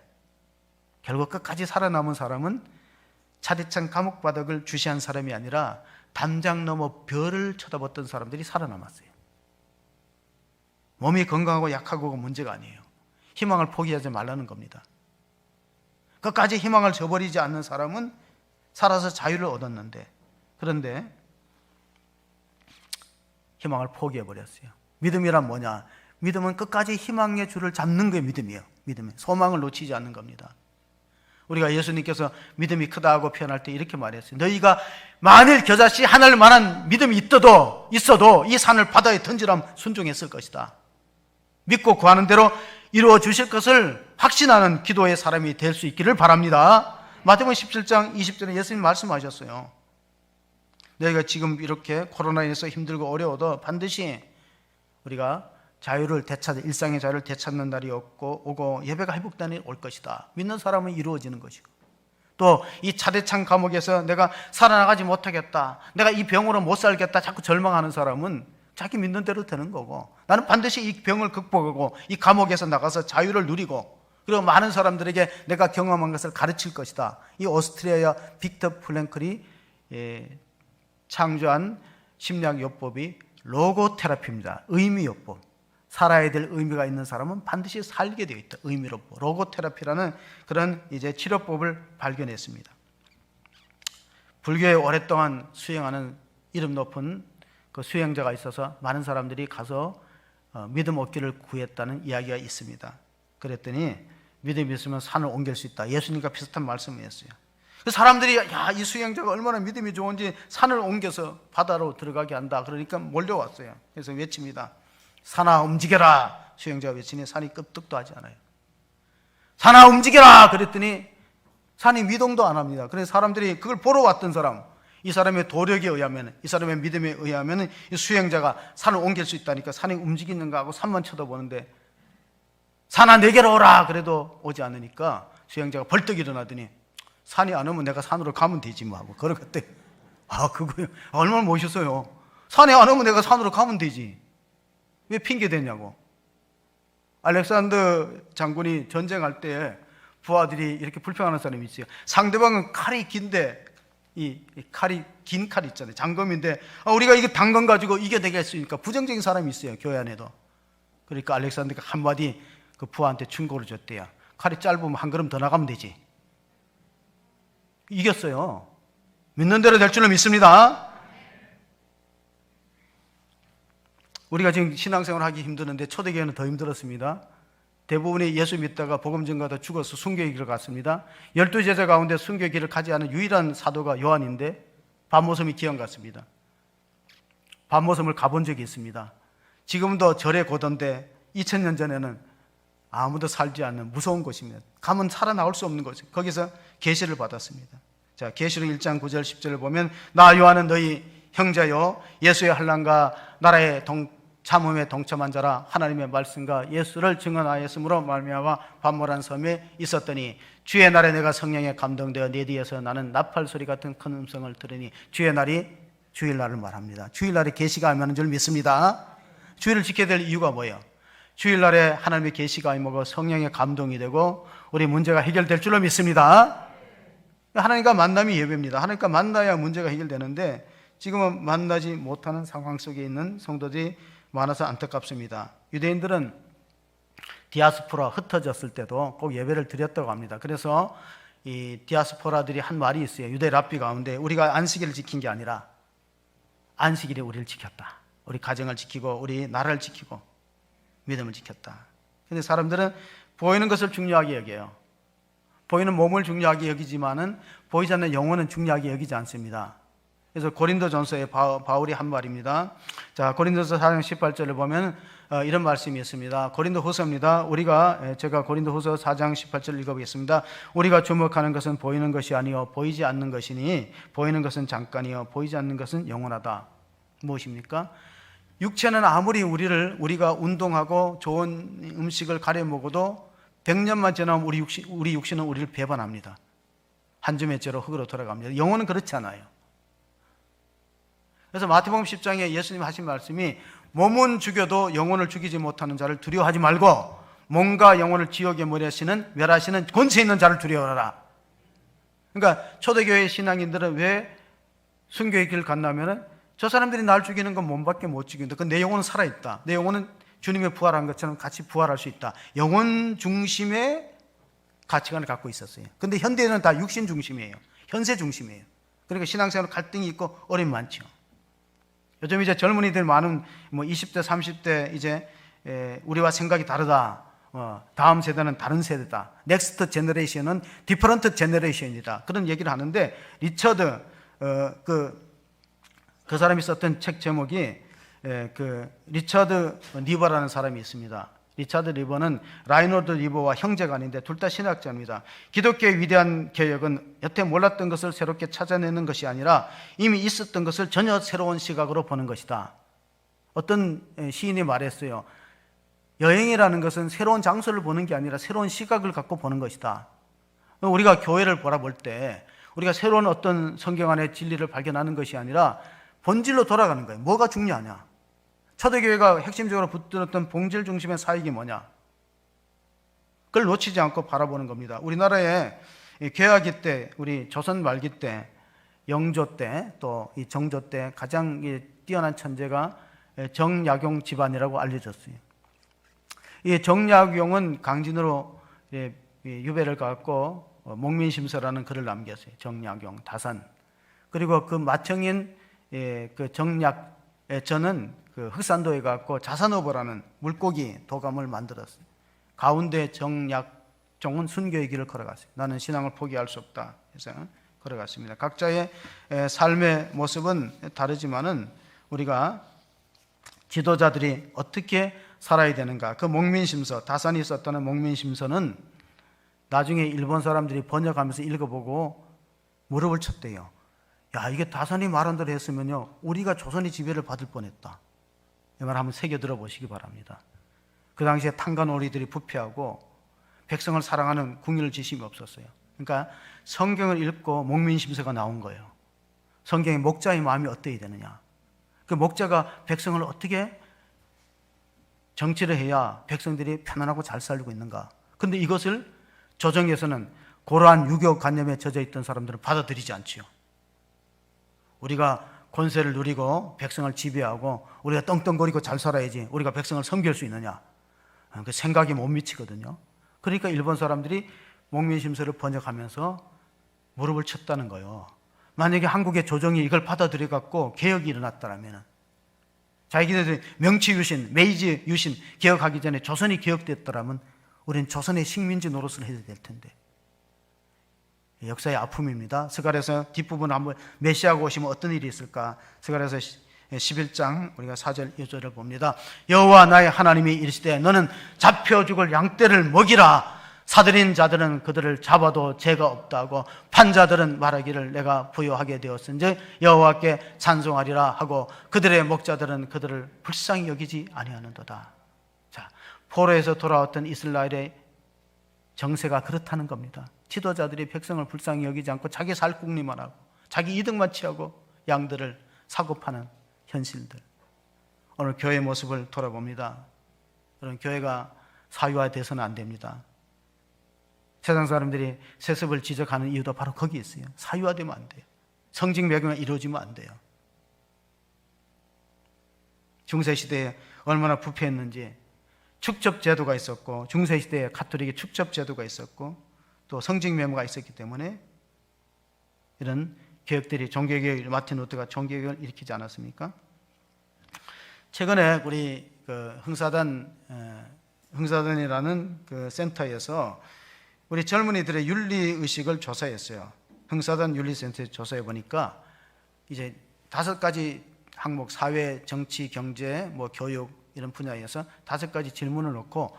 결국 끝까지 살아남은 사람은 차디찬 감옥 바닥을 주시한 사람이 아니라 담장 넘어 별을 쳐다봤던 사람들이 살아남았어요. 몸이 건강하고 약하고가 문제가 아니에요. 희망을 포기하지 말라는 겁니다. 끝까지 희망을 저버리지 않는 사람은 살아서 자유를 얻었는데, 그런데 희망을 포기해버렸어요. 믿음이란 뭐냐? 믿음은 끝까지 희망의 줄을 잡는 게 믿음이에요. 믿음은 소망을 놓치지 않는 겁니다. 우리가 예수님께서 믿음이 크다고 표현할 때 이렇게 말했어요. 너희가 만일 겨자씨 하늘만한 믿음이 있어도 이 산을 바다에 던지라면 순종했을 것이다. 믿고 구하는 대로 이루어 주실 것을 확신하는 기도의 사람이 될 수 있기를 바랍니다. 마태복음 17장 20절에 예수님 말씀하셨어요. 너희가 지금 이렇게 코로나로 인해서 힘들고 어려워도 반드시 우리가 자유를 되찾는, 일상의 자유를 되찾는 날이 오고 예배가 회복되는 날이 올 것이다. 믿는 사람은 이루어지는 것이고, 또 이 차대창 감옥에서 내가 살아나가지 못하겠다, 내가 이 병으로 못 살겠다 자꾸 절망하는 사람은 자기 믿는 대로 되는 거고, 나는 반드시 이 병을 극복하고 이 감옥에서 나가서 자유를 누리고, 그리고 많은 사람들에게 내가 경험한 것을 가르칠 것이다. 이 오스트리아 빅터 프랭클이 창조한 심리학요법이 로고테라피입니다. 의미요법. 살아야 될 의미가 있는 사람은 반드시 살게 되어 있다. 의미로 로고테라피라는 그런 이제 치료법을 발견했습니다. 불교에 오랫동안 수행하는 이름 높은 그 수행자가 있어서 많은 사람들이 가서 믿음 얻기를 구했다는 이야기가 있습니다. 그랬더니 믿음이 있으면 산을 옮길 수 있다. 예수님과 비슷한 말씀을 했어요. 사람들이 이 수행자가 얼마나 믿음이 좋은지 산을 옮겨서 바다로 들어가게 한다. 그러니까 몰려왔어요. 그래서 외칩니다. 산아 움직여라. 수행자가 외치니 산이 끄떡도 하지 않아요. 산아 움직여라. 그랬더니 산이 미동도 안 합니다. 그래서 사람들이 그걸 보러 왔던 사람, 이 사람의 도력에 의하면, 이 사람의 믿음에 의하면 이 수행자가 산을 옮길 수 있다니까 산이 움직이는가 하고 산만 쳐다보는데, 산아 내게로 오라. 그래도 오지 않으니까 수행자가 벌떡 일어나더니 산이 안 오면 내가 산으로 가면 되지 뭐 하고 걸어갔대. 그거요. 얼마나 멋있어요. 산이 안 오면 내가 산으로 가면 되지. 왜 핑계 대냐고. 알렉산더 장군이 전쟁할 때 부하들이 이렇게 불평하는 사람이 있어요. 상대방은 칼이 긴데, 이 칼이 긴 칼 있잖아요. 장검인데 우리가 이거 단검 가지고 이겨내겠으니까 부정적인 사람이 있어요. 교회 안에도. 그러니까 알렉산더가 한마디 그 부하한테 충고를 줬대요. 칼이 짧으면 한 걸음 더 나가면 되지. 이겼어요. 믿는 대로 될 줄로 믿습니다. 우리가 지금 신앙생활 하기 힘드는데 초대교회는 더 힘들었습니다. 대부분이 예수 믿다가 복음 전가다 죽어서 순교의 길을 갔습니다. 12제자 가운데 순교의 길을 가지 않은 유일한 사도가 요한인데 밤모섬이 기형 같습니다. 밤모섬을 가본 적이 있습니다. 지금도 절에 고던데 2000년 전에는 아무도 살지 않는 무서운 곳입니다. 가면 살아나올 수 없는 곳이에요. 거기서 계시를 받았습니다. 자, 계시록 1장 9절 10절을 보면 나 요한은 너희 형제요 예수의 환난과 나라의 참음에 동참한 자라. 하나님의 말씀과 예수를 증언하였으므로 말미암아 밤모란 섬에 있었더니 주의 날에 내가 성령에 감동되어 내 뒤에서 나는 나팔 소리 같은 큰 음성을 들으니, 주의 날이 주일날을 말합니다. 주일날에 계시가 임하는 줄 믿습니다. 주일을 지켜야 될 이유가 뭐예요? 주일날에 하나님의 계시가 임하고 성령의 감동이 되고 우리 문제가 해결될 줄로 믿습니다. 하나님과 만남이 예배입니다. 하나님과 만나야 문제가 해결되는데 지금은 만나지 못하는 상황 속에 있는 성도들이 많아서 안타깝습니다. 유대인들은 디아스포라 흩어졌을 때도 꼭 예배를 드렸다고 합니다. 그래서 이 디아스포라들이 한 말이 있어요. 유대 랍비 가운데 우리가 안식일을 지킨 게 아니라 안식일이 우리를 지켰다. 우리 가정을 지키고 우리 나라를 지키고 믿음을 지켰다. 그런데 사람들은 보이는 것을 중요하게 여겨요. 보이는 몸을 중요하게 여기지만은 보이지 않는 영혼은 중요하게 여기지 않습니다. 그래서 고린도전서에 바울이 한 말입니다. 자, 고린도서 4장 18절을 보면 이런 말씀이 있습니다. 고린도후서입니다. 제가 고린도후서 4장 18절 읽어보겠습니다. 우리가 주목하는 것은 보이는 것이 아니요 보이지 않는 것이니 보이는 것은 잠깐이요 보이지 않는 것은 영원하다. 무엇입니까? 육체는 아무리 우리가 운동하고 좋은 음식을 가려 먹어도 100년만 지나면 우리 육신은 우리를 배반합니다. 한 줌의 죄로 흙으로 돌아갑니다. 영혼은 그렇지 않아요. 그래서 마태복음 10장에 예수님 하신 말씀이 몸은 죽여도 영혼을 죽이지 못하는 자를 두려워하지 말고 몸과 영혼을 지옥에 멸하시는 권세 있는 자를 두려워하라. 그러니까 초대교회 신앙인들은 왜 순교의 길을 갔냐면은 저 사람들이 날 죽이는 건 몸밖에 못 죽이는데 그 내 영혼은 살아있다. 내 영혼은 주님의 부활한 것처럼 같이 부활할 수 있다. 영혼 중심의 가치관을 갖고 있었어요. 근데 현대에는 다 육신 중심이에요. 현세 중심이에요. 그러니까 신앙생활 갈등이 있고 어려움이 많죠. 요즘 이제 젊은이들 많은 20대, 30대 이제 우리와 생각이 다르다. 다음 세대는 다른 세대다. 넥스트 제너레이션은 디퍼런트 제너레이션이다. 그런 얘기를 하는데 리처드 그 사람이 썼던 책 제목이 리처드 리버라는 사람이 있습니다. 리처드 리버는 라이너드 리버와 형제가 아닌데 둘 다 신학자입니다. 기독교의 위대한 개혁은 여태 몰랐던 것을 새롭게 찾아내는 것이 아니라 이미 있었던 것을 전혀 새로운 시각으로 보는 것이다. 어떤 시인이 말했어요. 여행이라는 것은 새로운 장소를 보는 게 아니라 새로운 시각을 갖고 보는 것이다. 우리가 교회를 바라볼 때 우리가 새로운 어떤 성경 안의 진리를 발견하는 것이 아니라 본질로 돌아가는 거예요. 뭐가 중요하냐? 초대교회가 핵심적으로 붙들었던 본질 중심의 사역이 뭐냐? 그걸 놓치지 않고 바라보는 겁니다. 우리나라에 개화기 때, 우리 조선 말기 때, 영조 때, 또 이 정조 때 가장 뛰어난 천재가 정약용 집안이라고 알려졌어요. 이 정약용은 강진으로 유배를 가고 목민심서라는 글을 남겼어요. 정약용, 다산. 그리고 그 맏형인 그 정약저는 그 흑산도에 가고 자산어보라는 물고기 도감을 만들었어요. 가운데 정약종은 순교의 길을 걸어갔어요. 나는 신앙을 포기할 수 없다 해서 걸어갔습니다. 각자의 삶의 모습은 다르지만은 우리가 지도자들이 어떻게 살아야 되는가? 그 목민심서, 다산이 썼다는 목민심서는 나중에 일본 사람들이 번역하면서 읽어보고 무릎을 쳤대요. 야, 이게 다산이 말한 대로 했으면요, 우리가 조선의 지배를 받을 뻔했다. 이 말 한번 새겨 들어보시기 바랍니다. 그 당시에 탄간오리들이 부패하고 백성을 사랑하는 궁일지심이 없었어요. 그러니까 성경을 읽고 목민심서가 나온 거예요. 성경의 목자의 마음이 어때야 되느냐? 그 목자가 백성을 어떻게 정치를 해야 백성들이 편안하고 잘 살고 있는가? 근데 이것을 조정에서는 고러한 유교 관념에 젖어 있던 사람들은 받아들이지 않지요. 우리가 권세를 누리고 백성을 지배하고 우리가 떵떵거리고 잘 살아야지 우리가 백성을 섬길 수 있느냐? 그 생각이 못 미치거든요. 그러니까 일본 사람들이 목민심서를 번역하면서 무릎을 쳤다는 거예요. 만약에 한국의 조정이 이걸 받아들여 갖고 개혁이 일어났다면, 자기네들이 명치 유신, 메이지 유신 개혁하기 전에 조선이 개혁됐더라면 우리는 조선의 식민지 노릇을 해야 될 텐데. 역사의 아픔입니다. 스가랴서 뒷부분 한번 메시아가 오시면 어떤 일이 있을까? 스가랴서 11장 우리가 4절 2절을 봅니다. 여호와 나의 하나님이 이르시되 너는 잡혀 죽을 양떼를 먹이라. 사들인 자들은 그들을 잡아도 죄가 없다고 판자들은 말하기를 내가 부요하게 되었은즉 여호와께 찬송하리라 하고 그들의 목자들은 그들을 불쌍히 여기지 아니하는도다. 자, 포로에서 돌아왔던 이스라엘의 정세가 그렇다는 겁니다. 지도자들이 백성을 불쌍히 여기지 않고 자기 살궁리만 하고 자기 이득만 취하고 양들을 사고 파는 현실들. 오늘 교회의 모습을 돌아봅니다. 그런 교회가 사유화돼서는 안 됩니다. 세상 사람들이 세습을 지적하는 이유도 바로 거기 있어요. 사유화되면 안 돼요. 성직 매경이 이루어지면 안 돼요. 중세시대에 얼마나 부패했는지 축접제도가 있었고, 중세시대에 가톨릭의 축접제도가 있었고, 또 성직 매무가 있었기 때문에 이런 개혁들이, 종교개혁을, 마틴 루터가 종교개혁을 일으키지 않았습니까? 최근에 우리 흥사단이라는 그 센터에서 우리 젊은이들의 윤리의식을 조사했어요. 흥사단 윤리센터에 조사해 보니까 이제 5가지 항목, 사회, 정치, 경제, 교육 이런 분야에서 5가지 질문을 놓고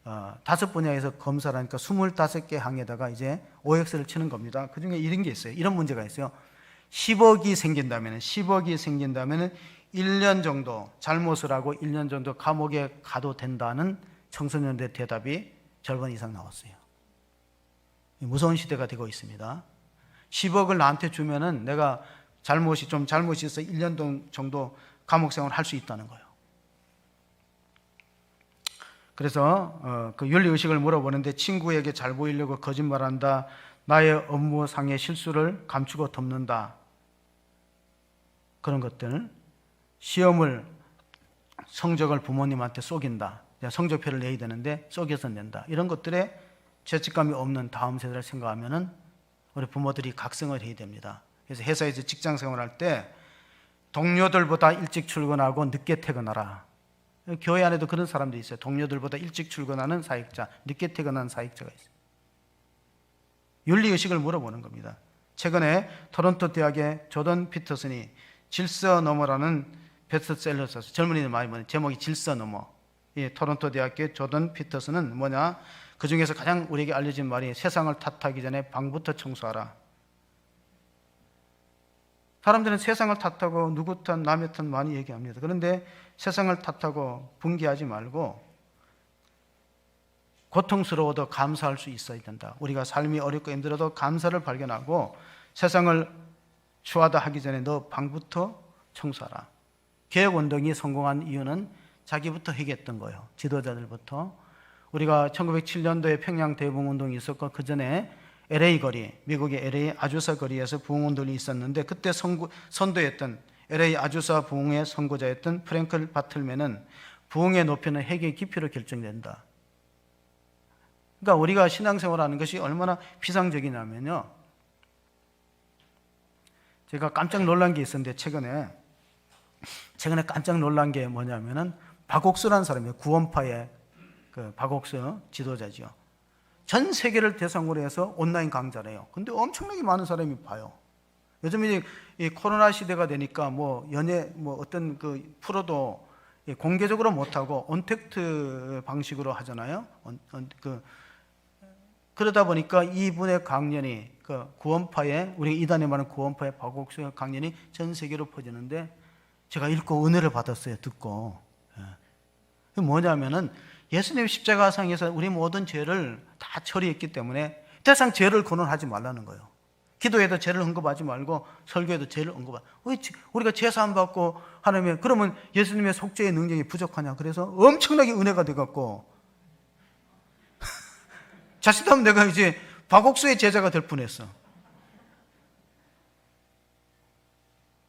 5 분야에서 검사를 하니까 25개 항에다가 이제 OX를 치는 겁니다. 그 중에 이런 게 있어요. 이런 문제가 있어요. 10억이 생긴다면 1년 정도 잘못을 하고 1년 정도 감옥에 가도 된다는 청소년들의 대답이 절반 이상 나왔어요. 무서운 시대가 되고 있습니다. 10억을 나한테 주면은 내가 잘못이 있어 1년 정도 감옥 생활을 할 수 있다는 거예요. 그래서 그 윤리의식을 물어보는데 친구에게 잘 보이려고 거짓말한다. 나의 업무상의 실수를 감추고 덮는다. 그런 것들. 시험을 성적을 부모님한테 속인다. 성적표를 내야 되는데 속여서 낸다. 이런 것들에 죄책감이 없는 다음 세대를 생각하면은 우리 부모들이 각성을 해야 됩니다. 그래서 회사에서 직장 생활할 때 동료들보다 일찍 출근하고 늦게 퇴근하라. 교회 안에도 그런 사람들이 있어요. 동료들보다 일찍 출근하는 사역자, 늦게 퇴근하는 사역자가 있어요. 윤리의식을 물어보는 겁니다. 최근에 토론토 대학의 조던 피터슨이 질서 너머라는 베스트셀러를 썼어요. 젊은이들 많이 보는 제목이 질서 너머. 이 토론토 대학교의 조던 피터슨은 뭐냐? 그 중에서 가장 우리에게 알려진 말이 세상을 탓하기 전에 방부터 청소하라. 사람들은 세상을 탓하고 누구 탓, 남의 탓 많이 얘기합니다. 그런데 세상을 탓하고 분개하지 말고 고통스러워도 감사할 수 있어야 된다. 우리가 삶이 어렵고 힘들어도 감사를 발견하고 세상을 추하다 하기 전에 너 방부터 청소하라. 개혁운동이 성공한 이유는 자기부터 회개했던 거예요. 지도자들부터. 우리가 1907년도에 평양 대부흥운동이 있었고 그 전에 LA 거리, 미국의 LA 아주사 거리에서 부흥운동이 있었는데 그때 선도했던 LA 아주사 부흥의 선구자였던 프랭클 바틀맨은 부흥의 높이는 회개의 깊이로 결정된다. 그러니까 우리가 신앙생활하는 것이 얼마나 비상적이냐면요. 제가 깜짝 놀란 게 있었는데 최근에 깜짝 놀란 게 뭐냐면은 박옥수라는 사람이에요. 구원파의 그 박옥수 지도자죠. 전 세계를 대상으로 해서 온라인 강좌를 해요. 근데 엄청나게 많은 사람이 봐요. 요즘 이제 이 코로나 시대가 되니까 뭐 연예 어떤 그 프로도 공개적으로 못 하고 언택트 방식으로 하잖아요. 그러다 보니까 이분의 강연이 그 구원파의 우리 이단에 말하는 구원파의 박옥수의 강연이 전 세계로 퍼지는데 제가 읽고 은혜를 받았어요. 듣고. 뭐냐면은 예수님 십자가상에서 우리 모든 죄를 다 처리했기 때문에 더 이상 죄를 거론하지 말라는 거예요. 기도에도 죄를 언급하지 말고 설교에도 죄를 언급하지. 왜 우리가 죄 사함 받고 하나님의 그러면 예수님의 속죄의 능력이 부족하냐? 그래서 엄청나게 은혜가 돼갖고 자칫하면 내가 이제 박옥수의 제자가 될 뻔했어.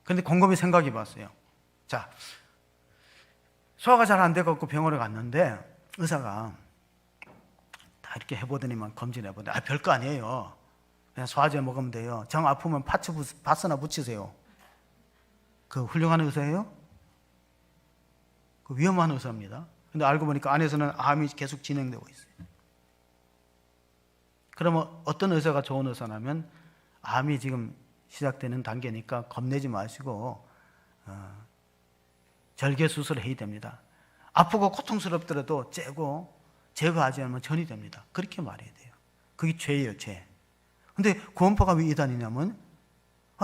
그런데 곰곰이 생각해 봤어요. 자, 소화가 잘 안 돼갖고 병원에 갔는데 의사가 다 이렇게 해보더니만 검진해보더니 별거 아니에요. 그냥 소화제 먹으면 돼요. 정 아프면 파스나 붙이세요. 그 훌륭한 의사예요? 그 위험한 의사입니다. 근데 알고 보니까 안에서는 암이 계속 진행되고 있어요. 그러면 어떤 의사가 좋은 의사냐면 암이 지금 시작되는 단계니까 겁내지 마시고 절개 수술을 해야 됩니다. 아프고 고통스럽더라도 째고 제거하지 않으면 전이 됩니다. 그렇게 말해야 돼요. 그게 죄예요, 죄. 근데 구원파가 왜 이단이냐면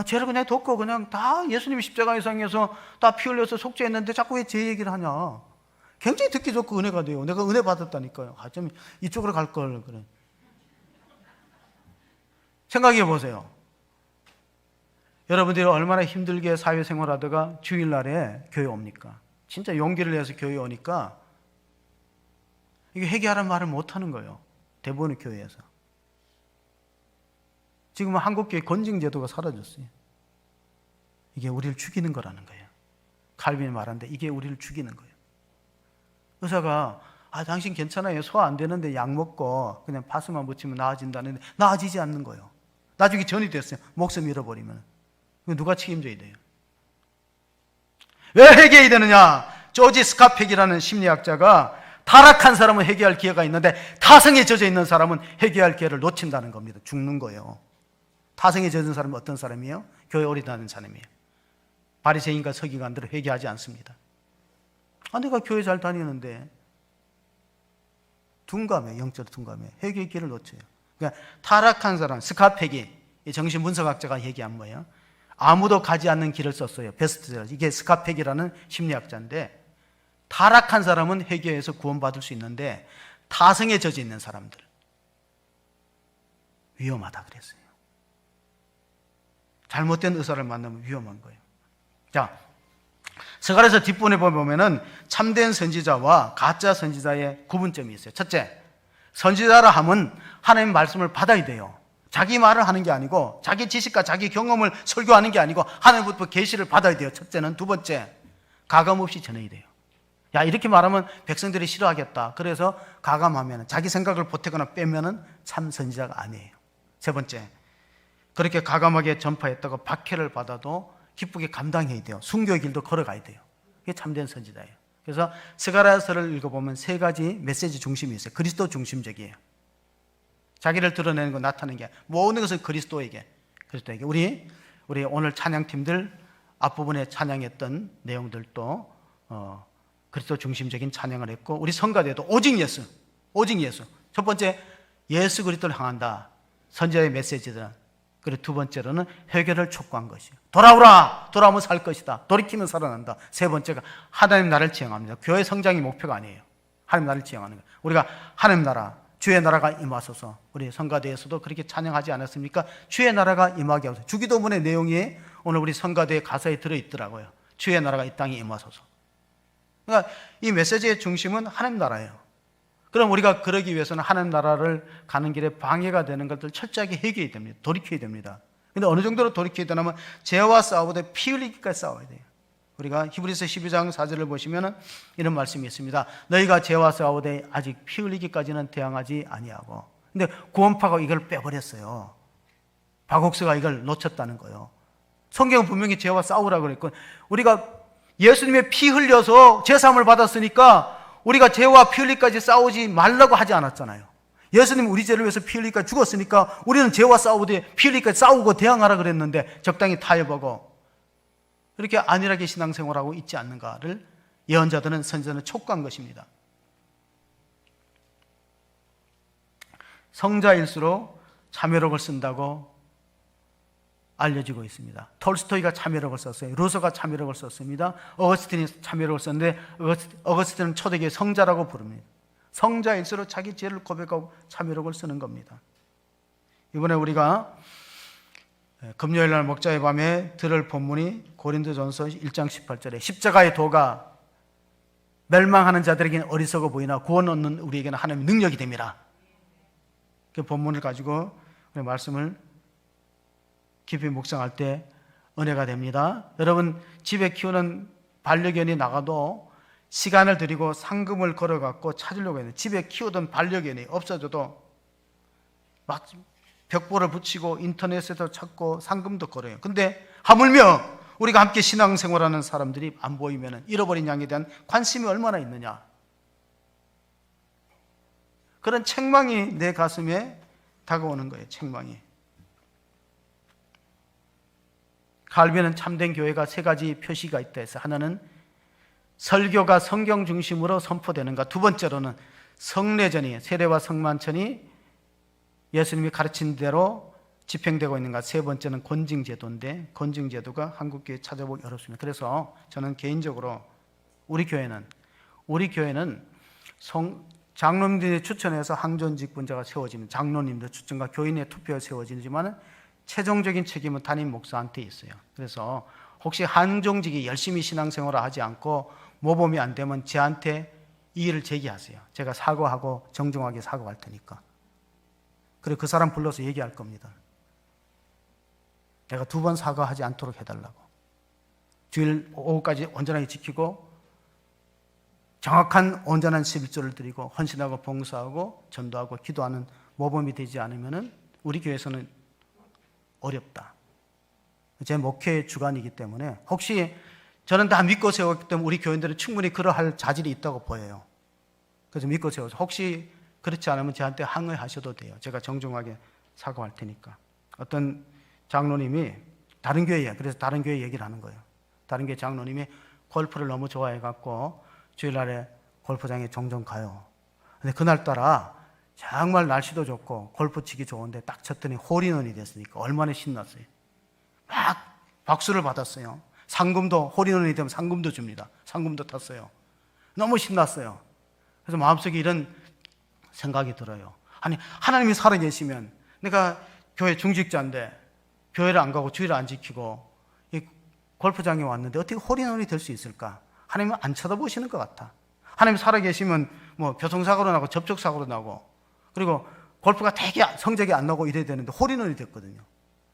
죄를 그냥 덮고 그냥 다 예수님이 십자가의 상에서 다 피 흘려서 속죄했는데 자꾸 왜 죄 얘기를 하냐. 굉장히 듣기 좋고 은혜가 돼요. 내가 은혜 받았다니까요. 좀 이쪽으로 갈 걸 그래. 생각해 보세요. 여러분들이 얼마나 힘들게 사회생활하다가 주일날에 교회 옵니까? 진짜 용기를 내서 교회 오니까 이게 회개하라는 말을 못하는 거예요. 대부분의 교회에서. 지금은 한국교회 건증제도가 사라졌어요. 이게 우리를 죽이는 거라는 거예요. 칼빈이 말하는데 이게 우리를 죽이는 거예요. 의사가 당신 괜찮아요. 소화 안 되는데 약 먹고 그냥 파스만 붙이면 나아진다는데 나아지지 않는 거예요. 나중에 전이 됐어요. 목숨 잃어버리면. 누가 책임져야 돼요? 왜 회개해야 되느냐? 조지 스카펙이라는 심리학자가 타락한 사람은 회개할 기회가 있는데 타성에 젖어 있는 사람은 회개할 기회를 놓친다는 겁니다. 죽는 거예요. 타성에 젖은 사람은 어떤 사람이에요? 교회 오래 다니는 사람이에요. 바리새인과 서기관들은 회개하지 않습니다. 내가 교회 잘 다니는데 둔감해, 영적으로 둔감해. 회개의 기회를 놓쳐요. 그러니까 타락한 사람, 스카펙이 정신분석학자가 얘기한 거예요. 아무도 가지 않는 길을 썼어요. 베스트셀러. 이게 스카펙이라는 심리학자인데 타락한 사람은 회개해서 구원받을 수 있는데 타성에 젖어 있는 사람들 위험하다 그랬어요. 잘못된 의사를 만나면 위험한 거예요. 자, 서갈에서 뒷부분에 보면은 참된 선지자와 가짜 선지자의 구분점이 있어요. 첫째, 선지자라 함은 하나님의 말씀을 받아야 돼요. 자기 말을 하는 게 아니고 자기 지식과 자기 경험을 설교하는 게 아니고 하나님부터 계시를 받아야 돼요. 첫째는. 두 번째, 가감 없이 전해야 돼요. 야, 이렇게 말하면 백성들이 싫어하겠다. 그래서 가감하면, 자기 생각을 보태거나 빼면은 참 선지자가 아니에요. 세 번째, 그렇게 가감하게 전파했다고 박해를 받아도 기쁘게 감당해야 돼요. 순교의 길도 걸어가야 돼요. 이게 참된 선지자예요. 그래서 스가랴서를 읽어보면 세 가지 메시지 중심이 있어요. 그리스도 중심적이에요. 자기를 드러내는 거, 나타내는 게 모든 것은 그리스도에게. 우리 오늘 찬양팀들 앞부분에 찬양했던 내용들도 그리스도 중심적인 찬양을 했고, 우리 성가대도 오직 예수. 첫 번째, 예수 그리스도를 향한다. 선지자의 메시지들은. 그리고 두 번째로는 회개를 촉구한 것이에요. 돌아오라! 돌아오면 살 것이다. 돌이키면 살아난다. 세 번째가 하나님 나라를 지향합니다. 교회 성장이 목표가 아니에요. 하나님 나라를 지향하는 거예요. 우리가 하나님 나라, 주의 나라가 임하소서. 우리 성가대에서도 그렇게 찬양하지 않았습니까? 주의 나라가 임하게 하소서. 주기도문의 내용이 오늘 우리 성가대 가사에 들어있더라고요. 주의 나라가 이 땅에 임하소서. 그러니까 이 메시지의 중심은 하나님 나라예요. 그럼 우리가 그러기 위해서는 하나님 나라를 가는 길에 방해가 되는 것들 철저하게 해결해야 됩니다. 돌이켜야 됩니다. 근데 어느 정도로 돌이켜야 되냐면 죄와 싸우되 피 흘리기까지 싸워야 돼요. 우리가 히브리서 12장 4절을 보시면 이런 말씀이 있습니다. 너희가 죄와 싸우되 아직 피 흘리기까지는 대항하지 아니하고. 근데 구원파가 이걸 빼버렸어요. 박옥수가 이걸 놓쳤다는 거예요. 성경은 분명히 죄와 싸우라고 그랬고, 우리가 예수님의 피 흘려서 죄사함을 받았으니까 우리가 죄와 피 흘리기까지 싸우지 말라고 하지 않았잖아요. 예수님 우리 죄를 위해서 피 흘리기까지 죽었으니까 우리는 죄와 싸우되 피 흘리기까지 싸우고 대항하라 그랬는데 적당히 타협하고 이렇게 안일하게 신앙생활하고 있지 않는가를 예언자들은, 선지자는 촉구한 것입니다. 성자일수록 참회록을 쓴다고 알려지고 있습니다. 톨스토이가 참회록을 썼어요. 루소가 참회록을 썼습니다. 어거스틴이 참회록을 썼는데 어거스틴은 초대교회 성자라고 부릅니다. 성자일수록 자기 죄를 고백하고 참회록을 쓰는 겁니다. 이번에 우리가 금요일 날 목자의 밤에 들을 본문이 고린도전서 1장 18절에 십자가의 도가 멸망하는 자들에게는 어리석어 보이나 구원 얻는 우리에게는 하나님의 능력이 됩니다. 그 본문을 가지고 우리 말씀을 깊이 묵상할 때 은혜가 됩니다. 여러분, 집에 키우는 반려견이 나가도 시간을 들이고 상금을 걸어갖고 찾으려고 했는데, 집에 키우던 반려견이 없어져도 막 벽보를 붙이고 인터넷에도 찾고 상금도 걸어요. 근데 하물며 우리가 함께 신앙생활하는 사람들이 안 보이면 잃어버린 양에 대한 관심이 얼마나 있느냐. 그런 책망이 내 가슴에 다가오는 거예요. 책망이. 갈비는 참된 교회가 세 가지 표시가 있다 해서, 하나는 설교가 성경 중심으로 선포되는가, 두 번째로는 성례전이, 세례와 성만찬이 예수님이 가르친 대로 집행되고 있는가, 세 번째는 권징제도인데 권징제도가 한국교회에 찾아보기 어렵습니다. 그래서 저는 개인적으로 우리 교회는 장로님들이 추천해서 항존직분자가 세워지는, 장로님들 추천과 교인의 투표에 세워지지만 최종적인 책임은 담임 목사한테 있어요. 그래서 혹시 한종직이 열심히 신앙생활을 하지 않고 모범이 안 되면 저한테 이의를 제기하세요. 제가 사과하고 정중하게 사과할 테니까. 그리고 그 사람 불러서 얘기할 겁니다. 내가 2번 사과하지 않도록 해달라고. 주일 오후까지 온전하게 지키고 정확한 온전한 11조를 드리고 헌신하고 봉사하고 전도하고 기도하는 모범이 되지 않으면 우리 교회에서는 어렵다. 제 목회의 주관이기 때문에, 혹시 저는 다 믿고 세웠기 때문에 우리 교인들은 충분히 그러할 자질이 있다고 보여요. 그래서 믿고 세워서 혹시 그렇지 않으면 저한테 항의하셔도 돼요. 제가 정중하게 사과할 테니까. 어떤 장로님이 다른 교회에, 그래서 다른 교회 얘기를 하는 거예요. 다른 교회 장로님이 골프를 너무 좋아해갖고 주일날에 골프장에 종종 가요. 근데 그날따라 정말 날씨도 좋고 골프 치기 좋은데 딱 쳤더니 홀인원이 됐으니까 얼마나 신났어요. 막 박수를 받았어요. 상금도, 홀인원이 되면 상금도 줍니다. 상금도 탔어요. 너무 신났어요. 그래서 마음속에 이런 생각이 들어요. 아니, 하나님이 살아계시면 내가 교회 중직자인데 교회를 안 가고 주일을 안 지키고 이 골프장에 왔는데 어떻게 홀인원이 될 수 있을까? 하나님은 안 쳐다보시는 것 같아. 하나님 살아계시면 뭐 교통사고로 나고 접촉사고로 나고, 그리고 골프가 되게 성적이 안 나고 이래야 되는데 홀인원이 됐거든요.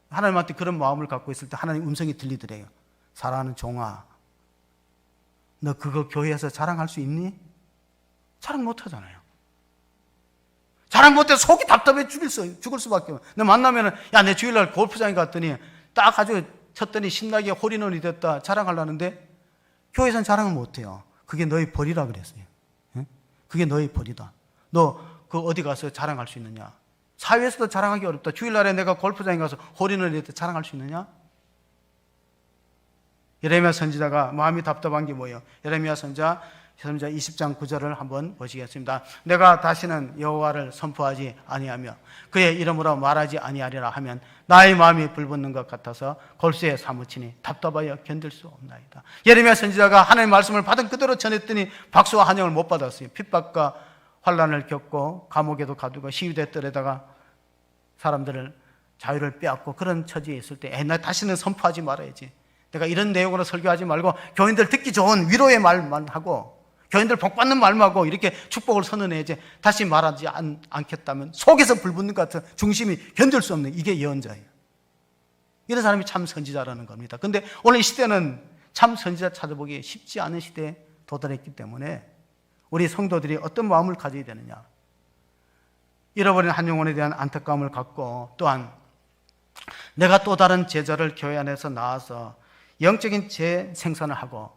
하나님한테 그런 마음을 갖고 있을 때 하나님 음성이 들리더래요. 사랑하는 종아, 너 그거 교회에서 자랑할 수 있니? 자랑 못 하잖아요. 자랑 못해 속이 답답해 죽을 수밖에 없어. 너 만나면은, 야, 내 주일날 골프장에 갔더니 딱 아주 쳤더니 신나게 홀인원이 됐다. 자랑하려는데 교회에서는 자랑을 못해요. 그게 너희 벌이라 그랬어요. 그게 너희 벌이다. 너 그 어디 가서 자랑할 수 있느냐? 사회에서도 자랑하기 어렵다. 주일날에 내가 골프장에 가서 홀인원이 됐다. 자랑할 수 있느냐? 예레미야 선지자가 마음이 답답한 게 뭐예요? 예레미야 선지자 20장 9절을 한번 보시겠습니다. 내가 다시는 여호와를 선포하지 아니하며 그의 이름으로 말하지 아니하리라 하면 나의 마음이 불붙는 것 같아서 골수에 사무치니 답답하여 견딜 수 없나이다. 예레미야 선지자가 하나님의 말씀을 받은 그대로 전했더니 박수와 환영을 못 받았어요. 핍박과 환난을 겪고 감옥에도 가두고 시위대들에다가 사람들을 자유를 빼앗고 그런 처지에 있을 때 나 다시는 선포하지 말아야지. 내가 이런 내용으로 설교하지 말고 교인들 듣기 좋은 위로의 말만 하고 교인들 복받는 말만 하고 이렇게 축복을 선언해야지 다시 말하지 않겠다면 속에서 불붙는 것 같은 중심이 견딜 수 없는 이게 예언자예요. 이런 사람이 참 선지자라는 겁니다. 그런데 오늘 이 시대는 참 선지자 찾아보기 쉽지 않은 시대에 도달했기 때문에 우리 성도들이 어떤 마음을 가져야 되느냐. 잃어버린 한 영혼에 대한 안타까움을 갖고 또한 내가 또 다른 제자를 교회 안에서 낳아서 영적인 재생산을 하고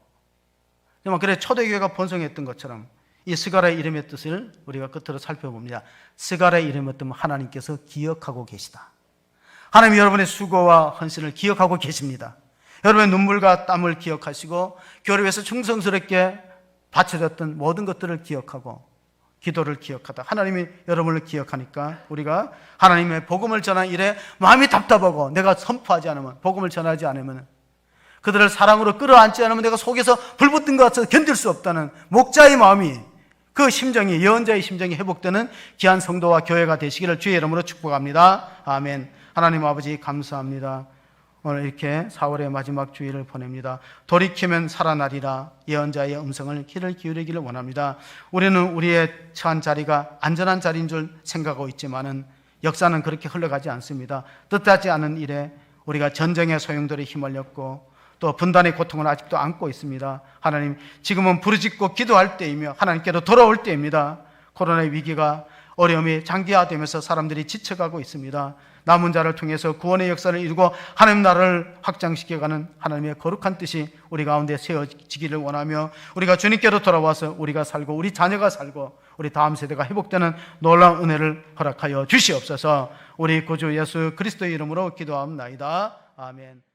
그래 초대교회가 번성했던 것처럼 이 스가랴의 이름의 뜻을 우리가 끝으로 살펴봅니다. 스가랴의 이름의 뜻은 하나님께서 기억하고 계시다. 하나님 여러분의 수고와 헌신을 기억하고 계십니다. 여러분의 눈물과 땀을 기억하시고 교회를 위해서 충성스럽게 바쳐졌던 모든 것들을 기억하고 기도를 기억하다. 하나님이 여러분을 기억하니까 우리가 하나님의 복음을 전한 일에 마음이 답답하고 내가 선포하지 않으면 복음을 전하지 않으면 그들을 사랑으로 끌어안지 않으면 내가 속에서 불붙은 것 같아서 견딜 수 없다는 목자의 마음이 그 심정이 예언자의 심정이 회복되는 귀한 성도와 교회가 되시기를 주의 이름으로 축복합니다. 아멘. 하나님 아버지 감사합니다. 오늘 이렇게 4월의 마지막 주일을 보냅니다. 돌이키면 살아나리라 예언자의 음성을 귀를 기울이기를 원합니다. 우리는 우리의 처한 자리가 안전한 자리인 줄 생각하고 있지만은 역사는 그렇게 흘러가지 않습니다. 뜻하지 않은 일에 우리가 전쟁의 소용돌이 휘말렸고 또 분단의 고통을 아직도 안고 있습니다. 하나님 지금은 부르짖고 기도할 때이며 하나님께로 돌아올 때입니다. 코로나의 위기가 어려움이 장기화되면서 사람들이 지쳐가고 있습니다. 남은 자를 통해서 구원의 역사를 이루고 하나님 나라를 확장시켜가는 하나님의 거룩한 뜻이 우리 가운데 세워지기를 원하며 우리가 주님께로 돌아와서 우리가 살고 우리 자녀가 살고 우리 다음 세대가 회복되는 놀라운 은혜를 허락하여 주시옵소서. 우리 구주 예수 그리스도의 이름으로 기도합나이다. 아멘.